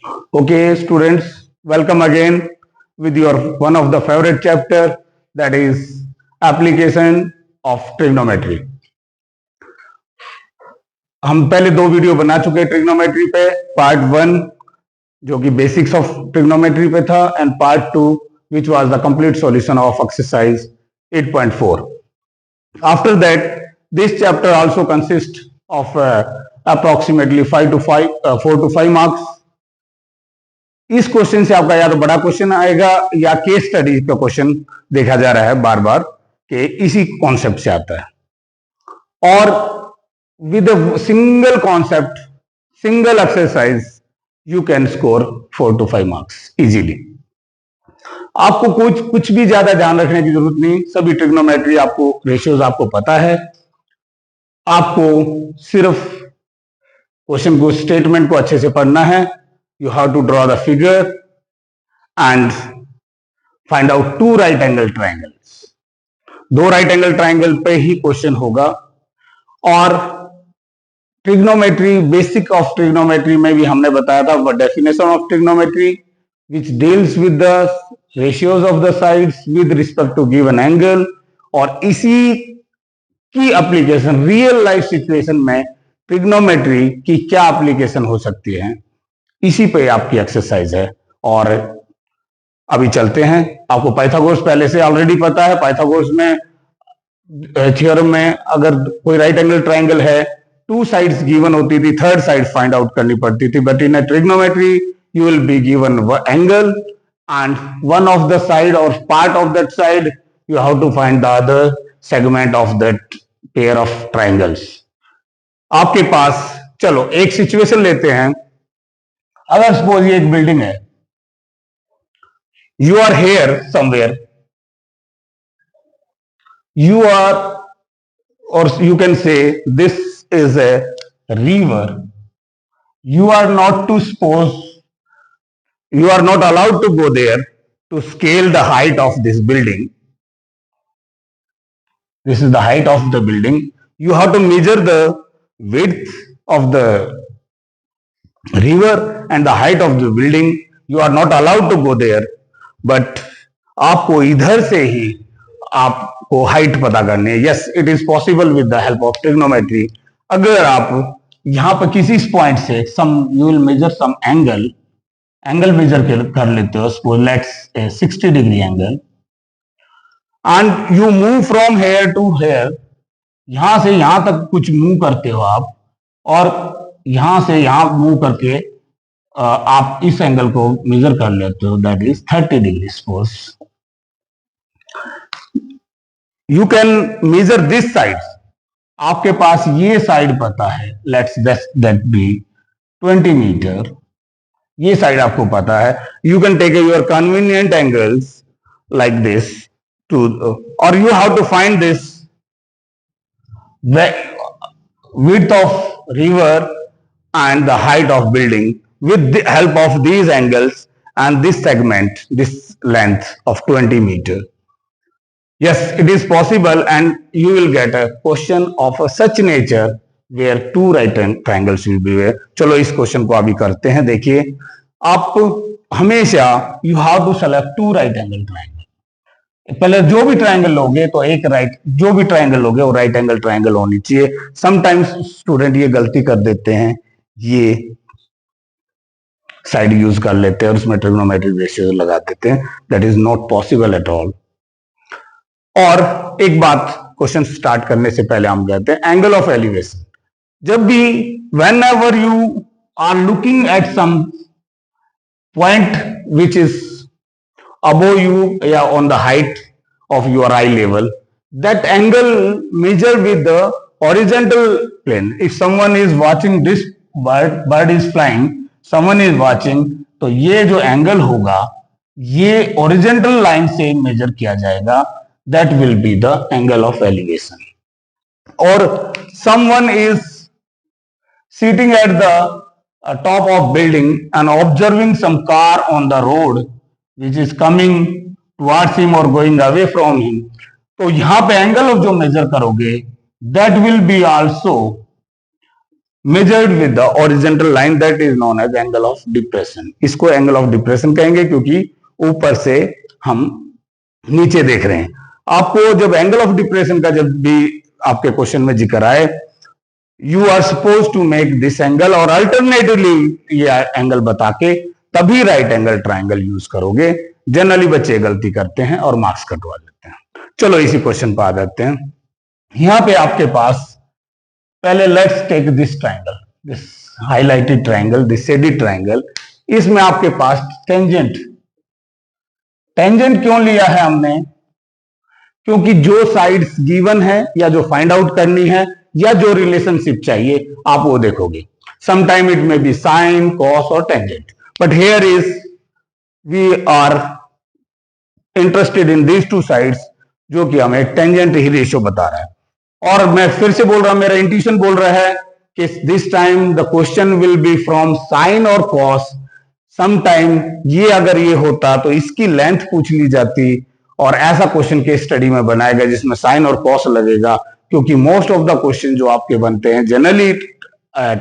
Okay, students, welcome again with your one of the favorite chapter, that is application of trigonometry. हम पहले दो video बना चुके हैं ट्रिग्नोमेट्री पे, पार्ट 1 जो कि बेसिक्स ऑफ ट्रिग्नोमेट्री पे था and part 2 which was the complete solution of exercise 8.4. After that, this chapter also consists of approximately 4 to 5 marks. इस क्वेश्चन से आपका या तो बड़ा क्वेश्चन आएगा या केस स्टडी का क्वेश्चन देखा जा रहा है बार बार कि इसी कॉन्सेप्ट से आता है और with a single concept, single exercise you can score 4 to 5 marks easily. आपको कुछ भी ज्यादा ध्यान रखने की जरूरत नहीं, सभी ट्रिग्नोमेट्री आपको, रेशियोज आपको पता है. आपको सिर्फ क्वेश्चन को, स्टेटमेंट को अच्छे से पढ़ना है. You have to draw the figure and find out two right angle triangles. दो right angle triangle पे ही क्वेश्चन होगा. और ट्रिग्नोमेट्री, बेसिक ऑफ ट्रिग्नोमेट्री में भी हमने बताया था definition of trigonometry which deals with the ratios of the sides with respect to given angle. और इसी की एप्लीकेशन रियल लाइफ सिचुएशन में ट्रिग्नोमेट्री की क्या एप्लीकेशन हो सकती है, इसी पे आपकी एक्सरसाइज है. और अभी चलते हैं. आपको पाइथागोरस पहले से ऑलरेडी पता है. पाइथागोरस में थ्योरम में अगर कोई राइट एंगल ट्राइंगल है, 2 साइड्स गिवन होती थी, थर्ड साइड फाइंड आउट करनी पड़ती थी. But in trigonometry you will be given angle and one of the side और part of that side you have to find the other segment of that pair of triangles. आपके पास, चलो एक situation लेते हैं. अगर सपोज ये एक बिल्डिंग है, you are here somewhere, you are, or you can say this is a river. You are not to suppose, you are not allowed to go there to scale the height of this building. This is the height of the building. You have to measure the width of the river and the height of the building. You are not allowed to go there, but आपको इधर से ही आपको height पता करनी है. Yes, it is possible with the help of trigonometry. अगर आप यहां पर किसी पॉइंट से you will measure some angle measure कर लेते हो, suppose let's 60 degree angle, and you move from here to here. यहां से यहां तक कुछ मूव करते हो आप, और यहां से यहां मूव करके आप इस एंगल को मेजर कर लेते हो, that is 30 degree. Suppose you can measure this side. आपके पास ये साइड पता है, लेट्स दैट बी 20 मीटर. ये साइड आपको पता है. You can take your convenient angles like this too, और you have to find this width of river and the height of building with the help of these angles and this segment, this length of 20 meter. Yes, it is possible, and you will get a question of such nature where 2 right triangles will be there. चलो इस question को अभी करते हैं. देखिए, आप हमेशा you have to select 2 right angle triangle. पहले जो भी ट्रायंगल लोगे तो एक राइट, जो भी ट्रायंगल लोगे वो राइट एंगल ट्रायंगल होनी चाहिए. समटाइम्स स्टूडेंट ये गलती कर देते हैं, ये साइड यूज कर लेते हैं और उसमें ट्रिग्नोमेट्रिक रेशियो लगा देते हैं. That is not possible at all. और एक बात, क्वेश्चन स्टार्ट करने से पहले हम कहते हैं एंगल ऑफ एलिवेशन. जब भी whenever you are looking at some point which is above you, yeah, on the height of your eye level, that angle measure with the horizontal plane. If someone is watching this bird is flying, someone is watching, तो ये जो angle होगा ये horizontal line से major किया जाएगा. that will be the angle of elevation. Or someone is sitting at the top of building and observing some car on the road which is coming towards him or going away from him. तो यहां पे angle of जो major करोगे that will be also measured with the horizontal line that is known as angle of depression. इसको angle of depression कहेंगे क्योंकि ऊपर से हम नीचे देख रहे हैं। आपको जब एंगल ऑफ डिप्रेशन का जब भी आपके क्वेश्चन में जिक्र आए, you are suppose to make this angle और अल्टरनेटिवली ये एंगल बता के तभी राइट एंगल ट्राइंगल यूज करोगे। जनरली बच्चे गलती करते हैं और मार्क्स कटवा लेते हैं। चलो इसी क्वेश्चन पर आ जाते हैं। यहां पे आपके पास पहले let's take this triangle, this highlighted triangle, this shaded triangle. इसमें आपके पास टेंजेंट, टेंजेंट क्यों लिया है हमने? क्योंकि जो साइड्स गिवन है या जो फाइंड आउट करनी है या जो रिलेशनशिप चाहिए आप वो देखोगे। Sometime it may be sine, cos और tangent, but here is we are interested in these two sides, जो कि हमें टेंजेंट ही रेशियो बता रहा है। और मैं फिर से बोल रहा हूं, मेरा इंट्यूशन बोल रहा है कि this time the question will be from sine और कॉस। समटाइम ये अगर ये होता तो इसकी लेंथ पूछ ली जाती और ऐसा क्वेश्चन के स्टडी में बनाया गया जिसमें साइन और कॉस लगेगा, क्योंकि मोस्ट ऑफ द क्वेश्चन जो आपके बनते हैं जनरली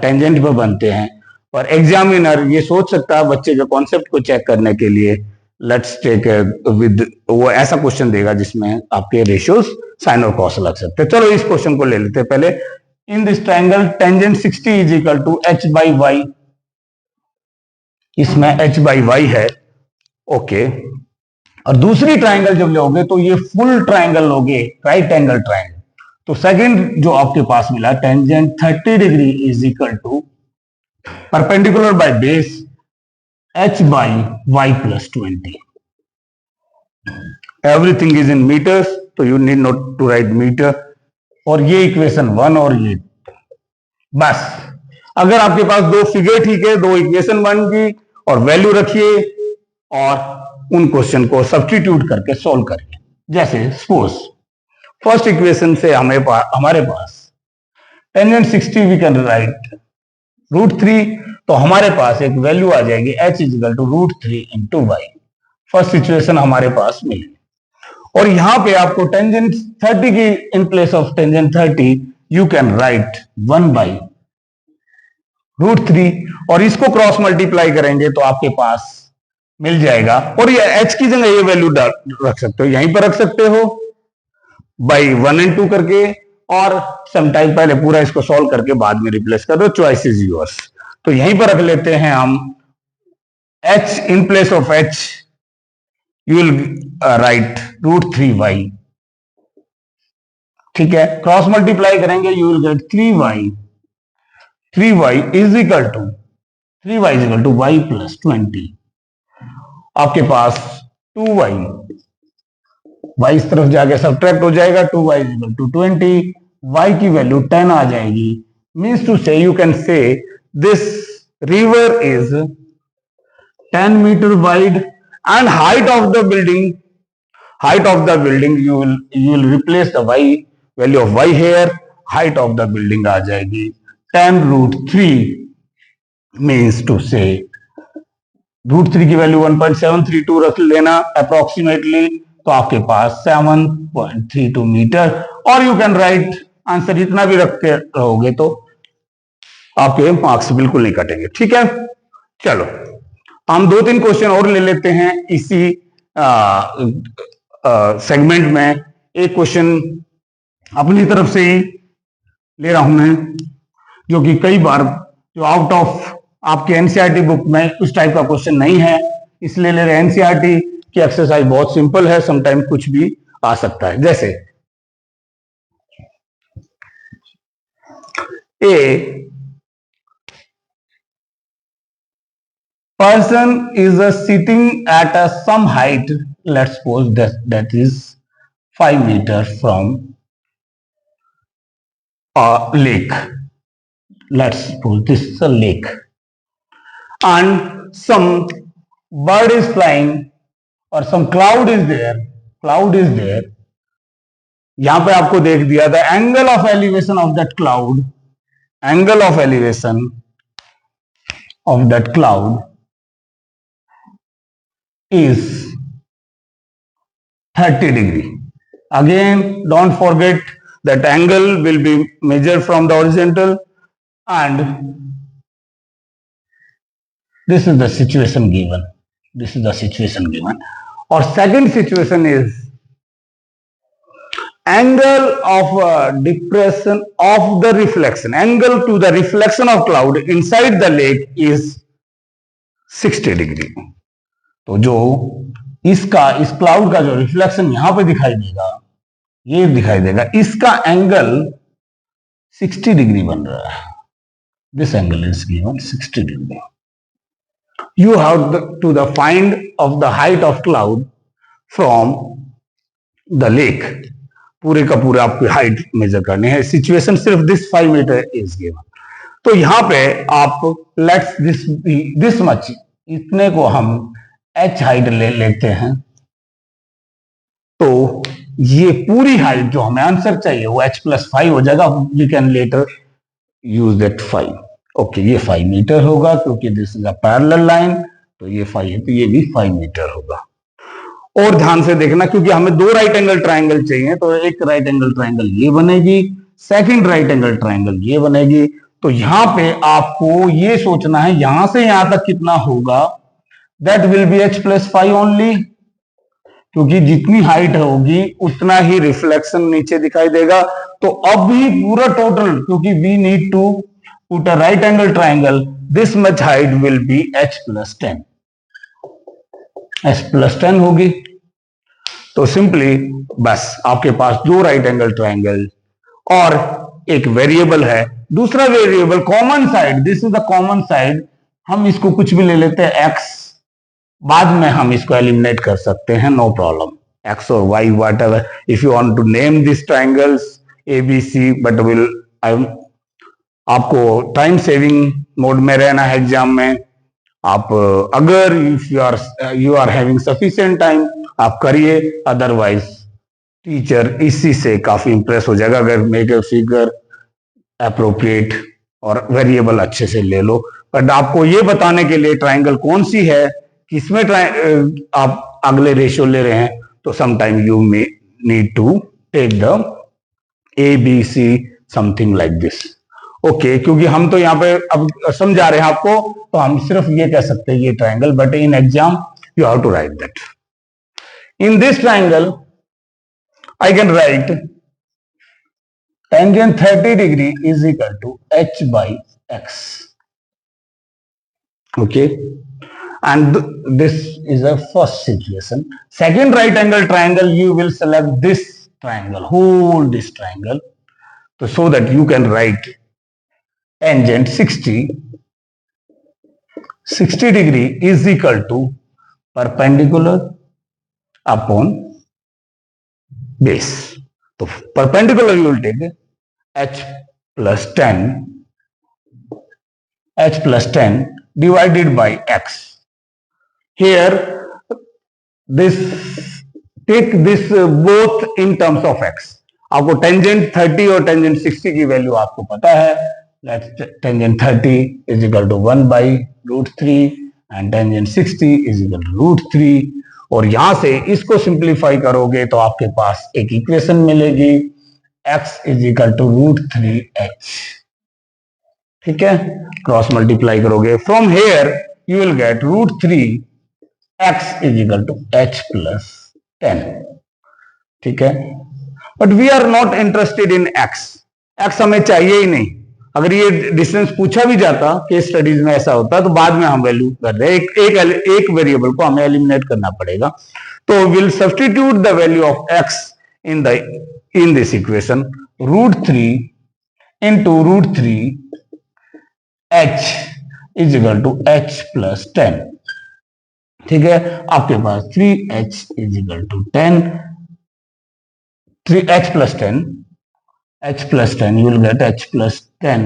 टेंजेंट पे बनते हैं। और एग्जामिनर ये सोच सकता है बच्चे के कॉन्सेप्ट को चेक करने के लिए लेट्स टेक विद, वो ऐसा क्वेश्चन देगा जिसमें आपके रेशियोज साइन और कॉस लग सकते हैं। चलो इस क्वेश्चन को ले लेते हैं पहले। In this triangle tangent 60 is equal to h by y, इसमें h बाई वाई है, ओके। और दूसरी ट्राइंगल जब लोगे तो ये फुल ट्राइंगल लोगे, राइट एंगल ट्राइंगल। तो सेकंड जो आपके पास मिला tangent 30 degree is equal to perpendicular by base h by y plus 20। Everything is in metres, तो you need not to write metre. और ये इक्वेशन 1 और ये बस। अगर आपके पास दो फिगर ठीक है, दो इक्वेशन बन गई और वैल्यू रखिए और उन क्वेश्चन को सब्स्टिट्यूट करके सॉल्व करिए। जैसे सपोज फर्स्ट इक्वेशन से हमारे पास टेंजेंट 60 वी कैन राइट √3, तो हमारे पास एक वैल्यू आ जाएगी h is equal to √3 into y. First situation हमारे पास मिली। और यहां पे आपको टेंजेंट 30 की इन place of tangent 30 you can write 1 by √3 और इसको क्रॉस मल्टीप्लाई करेंगे तो आपके पास मिल जाएगा। और ये h की जगह ये वैल्यू रख सकते हो, यहीं पर रख सकते हो बाई 1 and 2 करके, और समटाइम पहले पूरा इसको सॉल्व करके बाद में रिप्लेस कर दो। Choice is yours. तो यहीं पर रख लेते हैं हम h in place of h you will write √3y, ठीक है। क्रॉस मल्टीप्लाई करेंगे you will get 3y is equal to y plus 20। आपके पास 2y, y इस तरफ जाके सब्ट्रैक्ट हो जाएगा, 2y is equal to 20, y की वैल्यू 10 आ जाएगी। Means to say you can say this river is 10 metre wide and height of the building you will replace the y value of y here, height of the building आ जाएगी 10√3, means to say √3 की value 1.732 रख लेना approximately, तो आपके पास 7.32 metre. और you can write answer, इतना भी रख के रहोगे तो आपके मार्क्स बिल्कुल नहीं कटेंगे, ठीक है। चलो हम 2-3 क्वेश्चन और ले लेते हैं इसी सेगमेंट में। एक क्वेश्चन अपनी तरफ से ही ले रहा हूं मैं, जो कि कई बार जो आउट ऑफ आपके एनसीईआरटी बुक में उस टाइप का क्वेश्चन नहीं है, इसलिए ले रहे हैं। एनसीईआरटी की एक्सरसाइज बहुत सिंपल है, समटाइम कुछ भी आ सकता है। जैसे ए person is sitting at some height, let's suppose that is 5 meters from a lake. Let's suppose this is a lake and some bird is flying or some cloud is there. यहां पे आपको देख दिया था angle of elevation of that cloud, angle of elevation of that cloud is 30 degree. Again, don't forget that angle will be measured from the horizontal. and this is the situation given. This is the situation given. Or second situation is angle of depression of the reflection. Angle to the reflection of cloud inside the lake is 60 degree. तो जो इस cloud का जो reflection यहां पे दिखाई देगा, ये दिखाई देगा, इसका एंगल 60 डिग्री बन रहा है. This angle is given 60 degree. You have to the find of the height of cloud from the lake. पूरे का पूरा आपकी हाइट मेजर करनी है. सिचुएशन सिर्फ दिस 5 मीटर इज गिवन. तो यहां पे आप लेट्स दिस मच, इतने को हम h हाइट ले लेते हैं. तो ये पूरी हाइट जो हमें आंसर चाहिए वो h+5 हो जाएगा. We can later use that 5. Okay, ये 5 मीटर होगा क्योंकि this is a parallel line. तो ये 5 है तो ये भी 5 मीटर होगा. और ध्यान से देखना क्योंकि हमें 2 राइट एंगल ट्राइंगल चाहिए. तो एक राइट एंगल ट्राइंगल ये बनेगी, सेकंड राइट एंगल ट्राइंगल ये बनेगी. तो यहां पे आपको ये सोचना है यहां से यहां तक कितना होगा. That will be h+5 only, क्योंकि जितनी हाइट होगी उतना ही रिफ्लेक्शन नीचे दिखाई देगा. तो अब भी पूरा टोटल, क्योंकि we need to put a right angle triangle, this much height will be h+10. h+10 होगी. तो सिंपली बस आपके पास 2 राइट एंगल ट्राइंगल और एक वेरिएबल है. दूसरा variable common side, this is the common side. हम इसको कुछ भी ले लेते हैं x. बाद में हम इसको एलिमिनेट कर सकते हैं, नो प्रॉब्लम. x और y whatever if you want to name this triangles ABC, but will आपको टाइम सेविंग मोड में रहना है एग्जाम में. आप अगर if you are having sufficient time आप करिए, अदरवाइज टीचर इसी से काफी इंप्रेस हो जाएगा. अगर मेक अ फिगर अप्रोप्रिएट और वेरिएबल अच्छे से ले लो. बट आपको ये बताने के लिए ट्राइंगल कौन सी है, किसमें आप अगले रेशियो ले रहे हैं, तो sometime you may need to take the ABC something like this. Okay, क्योंकि हम तो यहाँ पे अब समझा रहे हैं आपको, तो हम सिर्फ ये कह सकते हैं ये triangle, but in exam you have to write that. In this triangle I can write tangent 30 degree is equal to h/x. Okay, and this is a first situation. Second right angle triangle, you will select this triangle, whole this triangle, so that you can write tangent 60 degree is equal to perpendicular upon base. So perpendicular you will take h+10 divided by x. Here this take this both in terms of x. आपको tangent 30 और tangent 60 की value आपको पता है. tangent 30 is equal to 1/√3 and tangent 60 is equal to √3. और यहां से इसको सिंप्लीफाई करोगे तो आपके पास एक इक्वेशन मिलेगी, x is equal to √3h. ठीक है, क्रॉस मल्टीप्लाई करोगे. From here you will get √3x is equal to h+10. ठीक है, but we are not interested in x हमें चाहिए ही नहीं. अगर ये डिस्टेंस पूछा भी जाता, केस स्टडीज में ऐसा होता, तो बाद में हम वैल्यू कर रहे हैं. एक वेरिएबल को हमें एलिमिनेट करना पड़ेगा. तो will substitute the value of x in this equation. √3 into √3h is equal to h+10. ठीक है, आपके पास 3h is equal to 10. 3h+10 you will get h+10.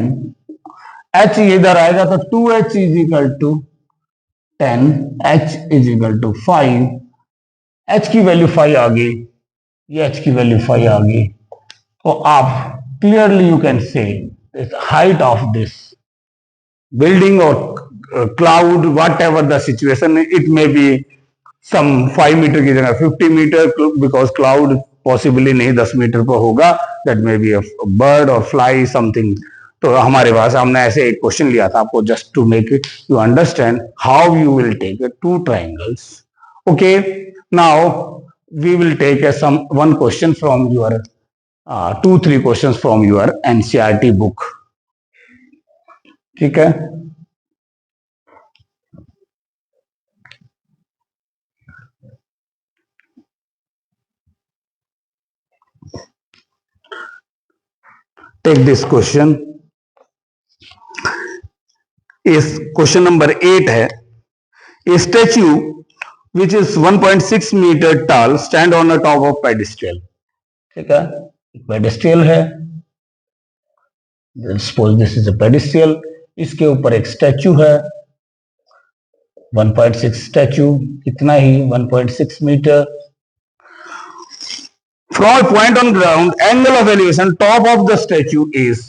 h इधर आएगा तो 2h is equal to 10, h is equal to 5. h की value 5 आ गई, ये h की वैल्यू 5 आ गई. तो आप clearly you can say height of this building और cloud, whatever the situation, it may be some 5 metre की जगह 50 मीटर, बिकॉज क्लाउड पॉसिबली नहीं 10 मीटर पर होगा. That may be a bird और फ्लाई समथिंग तो हमारे पास हमने ऐसे एक क्वेश्चन लिया था आपको, just to make it you understand how you will take two triangles. Okay, now we will take some one question from your 2-3 questions from your NCERT book. ठीक है, टेक दिस क्वेश्चन. इस question number 8 है. A statue which is 1.6 meter tall stand on the top of pedestal. ठीक है, pedestrian है. Suppose this is a pedestrian. इसके ऊपर एक स्टैचू है 1.6 स्टैचू, इतना ही 1.6 metre. From a point on ground, angle of elevation top of the statue is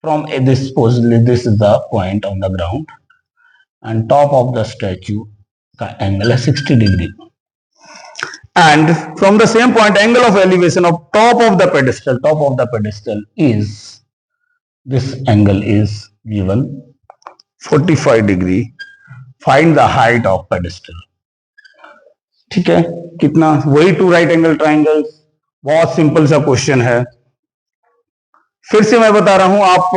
from this, supposedly this is the point on the ground and top of the statue का angle है 60 degree. And from the same point, angle of elevation of top of the pedestal is, this angle is given 45 degree. Find the height of pedestal. ठीक है, कितना, वही 2 right angle triangles. बहुत simple सा question है. फिर से मैं बता रहा हूं, आप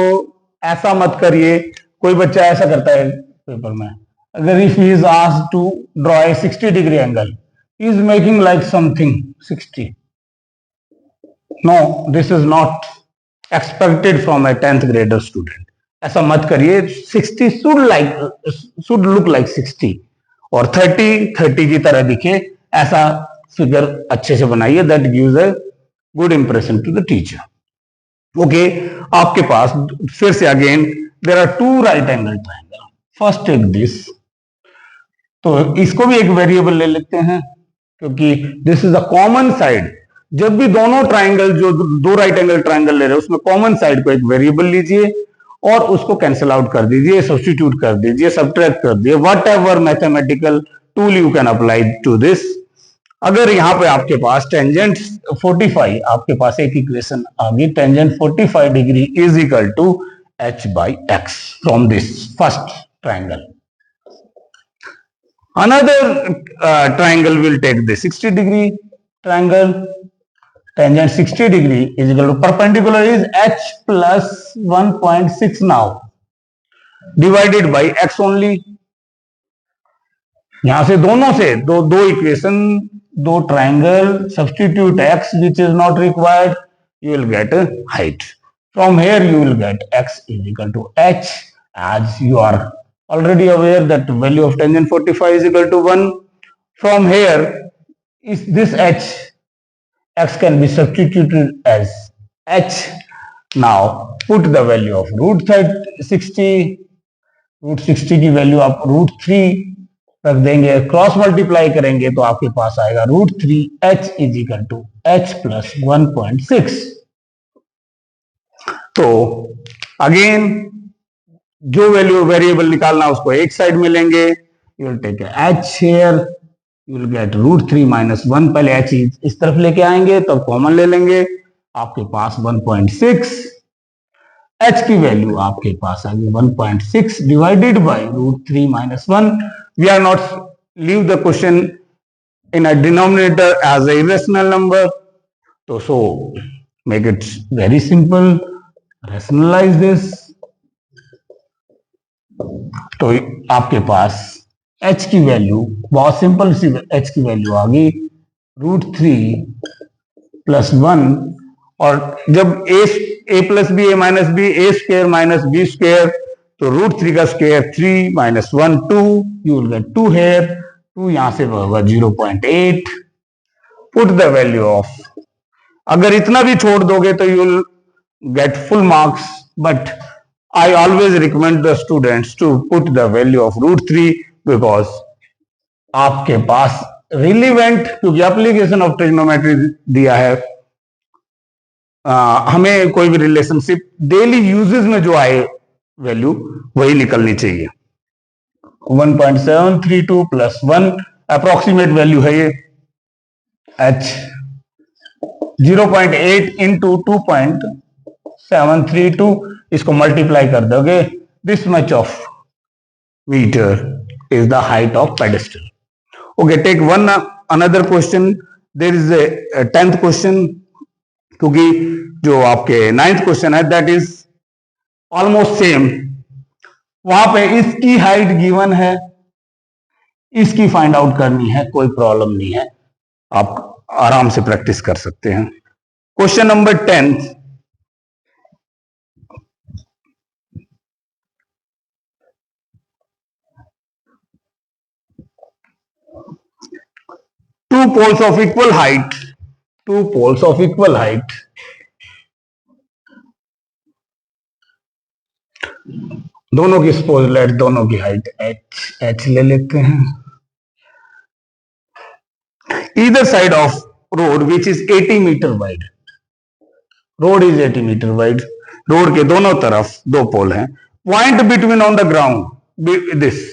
ऐसा मत करिए. कोई बच्चा ऐसा करता है पेपर में, अगर if he is asked to draw a 60 degree angle, he is making like something 60. No, this is not expected from a 10th grader student. ऐसा मत करिए. 60 should look like 60 और 30 की तरह दिखे, ऐसा फिगर अच्छे से बनाइए. That gives a good impression to the teacher. Okay, आपके पास फिर से again there are 2 right angle triangle. First take this. तो इसको भी एक वेरिएबल ले लेते हैं क्योंकि this is a common side. जब भी दोनों ट्राइंगल, जो 2 राइट एंगल ट्राइंगल ले रहे हैं, उसमें कॉमन साइड को एक वेरिएबल लीजिए और उसको कैंसिल आउट कर दीजिए, सब्स्टिट्यूट कर दीजिए, सब्ट्रैक्ट कर दीजिए. Whatever mathematical tool you can apply to this. अगर यहां पे आपके पास टेंजेंट 45, आपके पास एक इक्वेशन आ गई, tangent 45 degree is equal to h by x from this first triangle. Another triangle will take the 60 degree triangle. Tangent 60 degree is equal to perpendicular is h plus 1.6 now divided by x only. यहां से दोनों से दो equation, 2 triangle, substitute x which is not required, you will get a height. From here you will get x is equal to h, as you are already aware that the value of tangent 45 is equal to 1. From here, is this h, x can be substituted as h. Now put the value of root 60. Root 60 की value आप root 3 रख देंगे, cross multiply करेंगे तो आपके पास आएगा root 3h is equal to h plus 1.6. तो अगेन जो वैल्यू वेरिएबल निकालना उसको एक साइड में लेंगे. You will take h here, you will get root 3 minus 1. पहले h इस तरफ लेके आएंगे तब कॉमन ले लेंगे, आपके पास 1.6. h की वैल्यू आपके पास आ गई 1.6 divided by root 3 minus 1. We are not leave the question in a denominator as a irrational number. तो so make it very simple, rationalise this. तो आपके पास h की वैल्यू बहुत सिंपल सी h की वैल्यू आ गई रूट 3 प्लस 1. और जब a plus b, a minus b, a square minus b square, तो रूट 3 का square 3 minus 1 2. You will gate 2 hair, 2 यहां से होगा 0.8. पुट द वैल्यू ऑफ, अगर इतना भी छोड़ दोगे तो you will get full marks, but I always recommend the students to put the value of root 3 because आपके पास relevant, क्योंकि application of trigonometry दिया है, हमें कोई भी रिलेशनशिप डेली यूजेस में जो आए वैल्यू वही निकलनी चाहिए. 1.732 प्लस 1 अप्रोक्सीमेट वैल्यू है ये. h 0.8 इंटू 2.7 732, इसको मल्टीप्लाई कर दोगे, this much of metre is the height of pedestal. Okay, take one another question. There is a 10th question, क्योंकि जो आपके 9th क्वेश्चन है दैट इज ऑलमोस्ट सेम. वहां पे इसकी हाइट गिवन है, इसकी फाइंड आउट करनी है, कोई प्रॉब्लम नहीं है, आप आराम से प्रैक्टिस कर सकते हैं. Question number 10th. Two poles of equal height. Two poles of equal height. दोनों की सपोज लेट दोनों की हाइट h ले लेते हैं. Either side of road which is 80 meter wide. Road is 80 meter wide. Road के दोनों तरफ दो पोल हैं. Point between on the ground. This.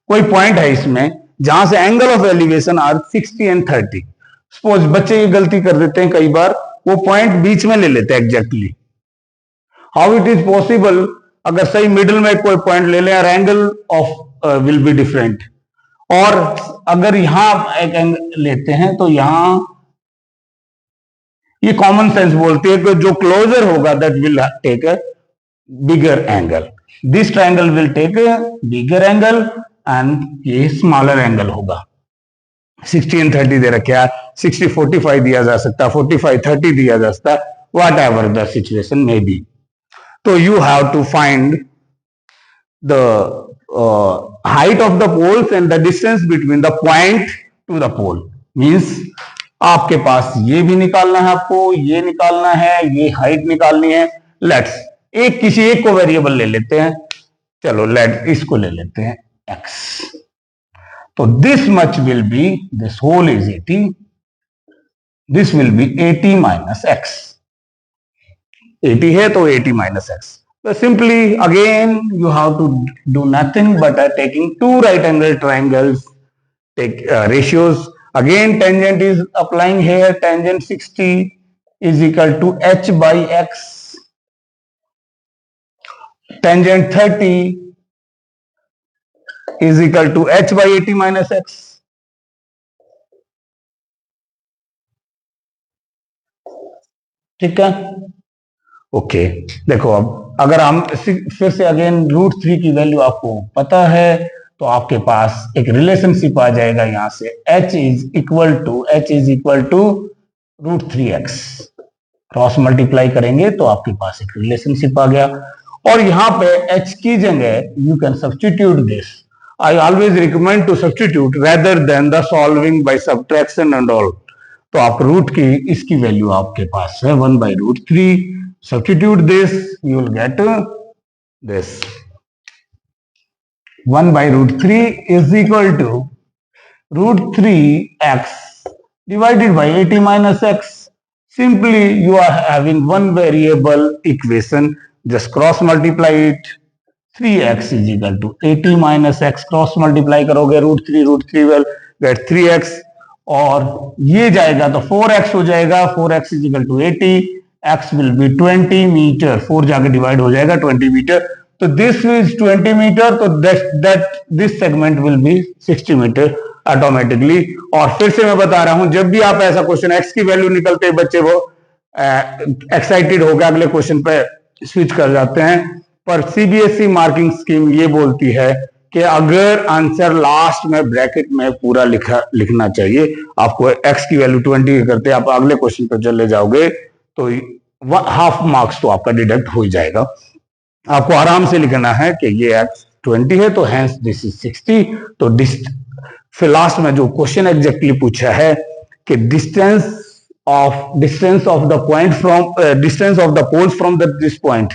कोई पॉइंट है इसमें जहां से angle of elevation are 60 and 30. Suppose बच्चे ये गलती कर देते हैं कई बार, वो पॉइंट बीच में ले लेते हैं exactly. How it is possible? अगर सही मिडिल में कोई पॉइंट ले लें और angle of will be different. और अगर यहां एक एंगल लेते हैं तो यहां ये कॉमन सेंस बोलती है कि जो क्लोजर होगा that will take a bigger angle. This triangle will take a bigger angle and ये स्मॉलर एंगल होगा. 60 and 30 दे रखे, 60 45 दिया जा सकता, 45 30 दिया जा सकता, वॉट एवर द सिचुएशन में बी. तो you have to find the height of the poles and the distance between the point to the pole. Means आपके पास ये भी निकालना है, आपको ये निकालना है, ये हाइट निकालनी है. लेट्स किसी एक को वेरिएबल ले लेते हैं. चलो लेट इसको ले लेते हैं x. तो this much will be, this whole is 80, this will be 80 minus x. 80 है तो 80 minus x. So simply again you have to do nothing but taking two right angle triangles, take ratios. Again tangent is applying here. Tangent 60 is equal to h by x. Tangent 30 is equal to h by 80 minus x. ठीक है. Okay, देखो अब अगर हम फिर से again √3 की value आपको पता है तो आपके पास एक रिलेशनशिप आ जाएगा यहां से. h is equal to √3x. Cross multiply करेंगे तो आपके पास एक रिलेशनशिप आ गया. और यहां पे h की जगह you can substitute this. I always recommend to substitute rather than the solving by subtraction and all. तो आप रूट की इसकी वैल्यू आपके पास है 1 by √3. Substitute this, you will get this. 1 by √3 is equal to √3x divided by 80 minus x. Simply you are having one variable equation. Just cross multiply it. 3x is equal to 80 minus x. Cross multiply करोगे √3 will get 3x और ये जाएगा तो 4x हो जाएगा. 4x is equal to 80. x will be 20 metre. 4 जाके divide हो जाएगा 20 मीटर. तो दिस इज 20 मीटर. तो that this segment will be 60 metre automatically. और फिर से मैं बता रहा हूं, जब भी आप ऐसा क्वेश्चन x की वैल्यू निकलते बच्चे वो एक्साइटेड हो गया, अगले क्वेश्चन पे स्विच कर जाते हैं. पर सीबीएसई मार्किंग स्कीम ये बोलती है कि अगर आंसर लास्ट में ब्रैकेट में पूरा लिखना चाहिए. आपको x की वैल्यू 20 करते आप अगले क्वेश्चन पर चले जाओगे तो हाफ मार्क्स तो आपका डिडक्ट हो ही जाएगा. आपको आराम से लिखना है कि ये x 20 है तो हैंस दिस इज 60. तो फिर लास्ट में जो क्वेश्चन एग्जैक्टली पूछा है कि distance of the point from distance of the poles from this point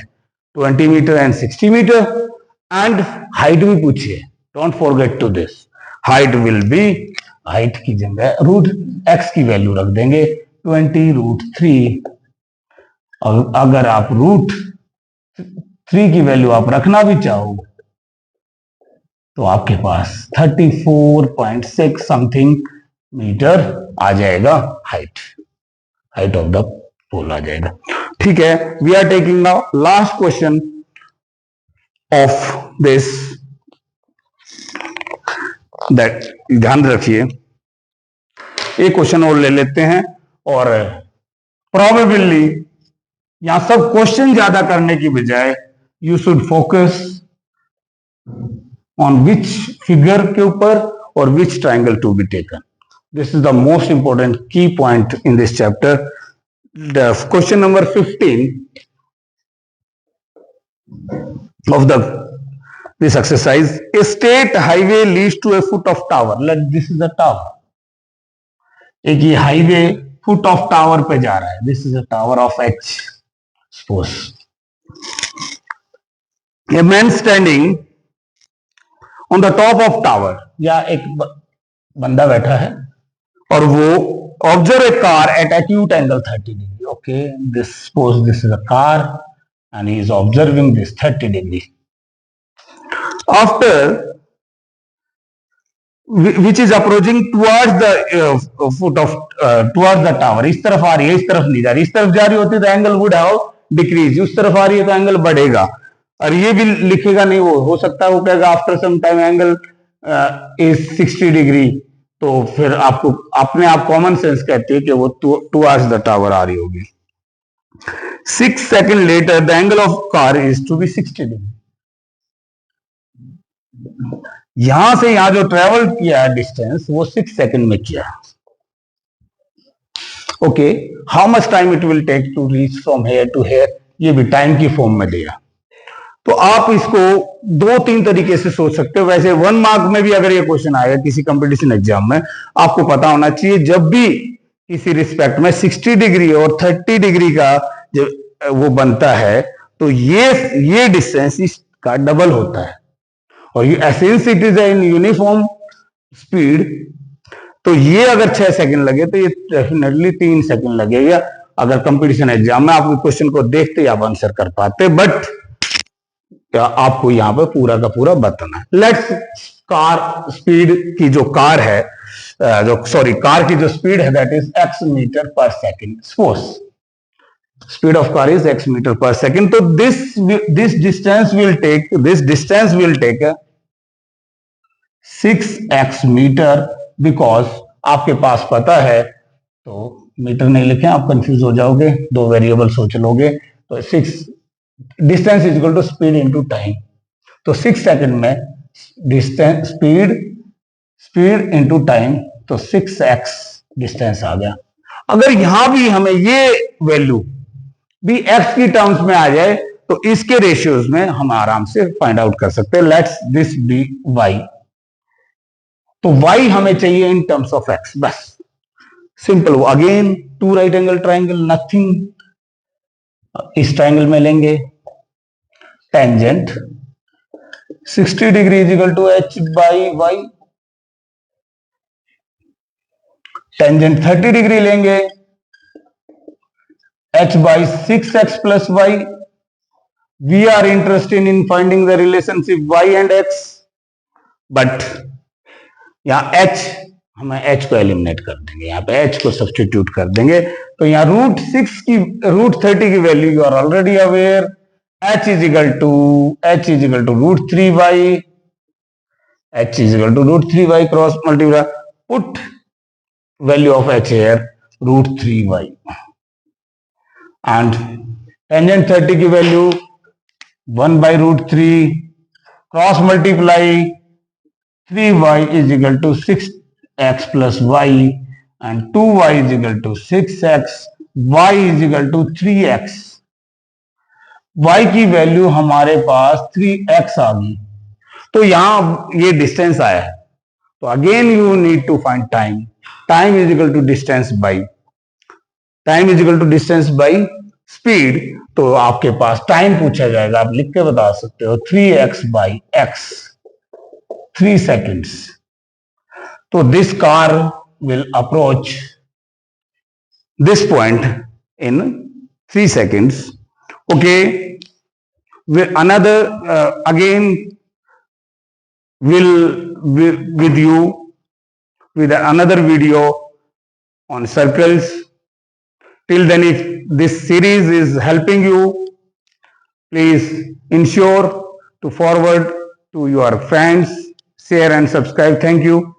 20 metre and 60 metre and height भी पूछिए. Don't forget to this. Height will be, height की जगह √x की वैल्यू रख देंगे 20 √3. और अगर आप √3 की वैल्यू आप रखना भी चाहो तो आपके पास 34.6 समथिंग मीटर आ जाएगा. हाइट ऑफ द पोल आ जाएगा. ठीक है, we are taking now last question of this, that ध्यान रखिए, एक क्वेश्चन और ले लेते हैं और प्रोबेबली यहां सब क्वेश्चन ज्यादा करने की बजाय you should focus on which figure के ऊपर और which triangle to be taken. This is the most important key point in this chapter. The question number 15 of this exercise. A state highway leads to a foot of tower. This is a tower. एक ये highway foot of tower पे जा रहा है. This is a tower of H. Suppose a man standing on the top of tower, या एक बंदा बैठा है और वो observe a car at acute angle 30 degree. Okay, suppose this is a car and he is observing this 30 degree. After which is approaching towards the foot of towards the tower. इस तरफ आ रही है, इस तरफ नहीं जा रही. इस तरफ जा रही होती तो एंगल वुड हैव डिक्रीज. उस तरफ आ रही है तो एंगल बढ़ेगा. और ये भी लिखेगा नहीं, वो हो सकता है वो कहेगा after some time angle is 60 degree. तो फिर आपको अपने आप कॉमन सेंस कहती है कि वो टुवर्ड्स द टावर आ रही होगी. 6 second later the angle of car is to be 60 degree. यहां से यहां जो ट्रेवल किया डिस्टेंस वो 6 सेकंड में किया. Okay, how much time it will take to reach from here to here, ये भी टाइम की फॉर्म में दिया. तो आप इसको 2-3 तरीके से सोच सकते हो. वैसे 1 मार्क में भी अगर ये क्वेश्चन आएगा किसी कंपटीशन एग्जाम में, आपको पता होना चाहिए जब भी किसी रिस्पेक्ट में 60 डिग्री और 30 डिग्री का जब वो बनता है तो ये डिस्टेंस इसका डबल होता है. और since it is in uniform speed, तो ये अगर 6 सेकंड लगे तो ये डेफिनेटली 3 सेकंड लगेगा. अगर कंपटीशन एग्जाम में आपके क्वेश्चन को देखते ही आप आंसर कर पाते, बट आपको यहां पर पूरा का पूरा बताना है. लेट्स कार स्पीड की जो कार है, कार की जो स्पीड है that is x metre per second. Suppose speed of car is x metre per second. तो this distance will take 6x metre, because आपके पास पता है, तो मीटर नहीं लिखे आप कंफ्यूज हो जाओगे, 2 वेरिएबल सोच लोगे. तो 6 distance is equal to speed into time. तो 6 सेकंड में डिस्टेंस स्पीड इनटू टाइम, तो 6x डिस्टेंस आ गया. अगर यहां भी हमें ये वैल्यू भी x की टर्म्स में आ जाए तो इसके रेशियोज में हम आराम से फाइंड आउट कर सकते हैं. Let's this be y. तो y हमें चाहिए इन टर्म्स ऑफ x. बस simple. Again 2 right angle triangle, nothing. इस ट्राइंगल में लेंगे tangent 60 degree is equal to h by y. Tangent 30 degree लेंगे h by 6x plus y. We are interested in finding the relationship y and x, but यहां h, हमें h को eliminate कर देंगे. यहां पे h को सब्स्टिट्यूट कर देंगे. तो यहां रूट 30 की value you are already aware. h is equal to root 3y. h is equal to root 3y cross multiply. Put value of h here root 3y. And tangent 30 की value 1 by root 3 cross multiply 3y is equal to 6x plus y and 2y is equal to 6x, y is equal to 3x. y की value हमारे पास 3x आ गई. तो यहां ये distance आया है. तो again you need to find time. Time is equal to distance by speed. तो आपके पास टाइम पूछा जाएगा, आप लिख के बता सकते हो 3x by x, 3 seconds. So this car will approach this point in 3 seconds. Okay. Another again will with you with another video on circles. Till then, if this series is helping you, please ensure to forward to your friends, share and subscribe. Thank you.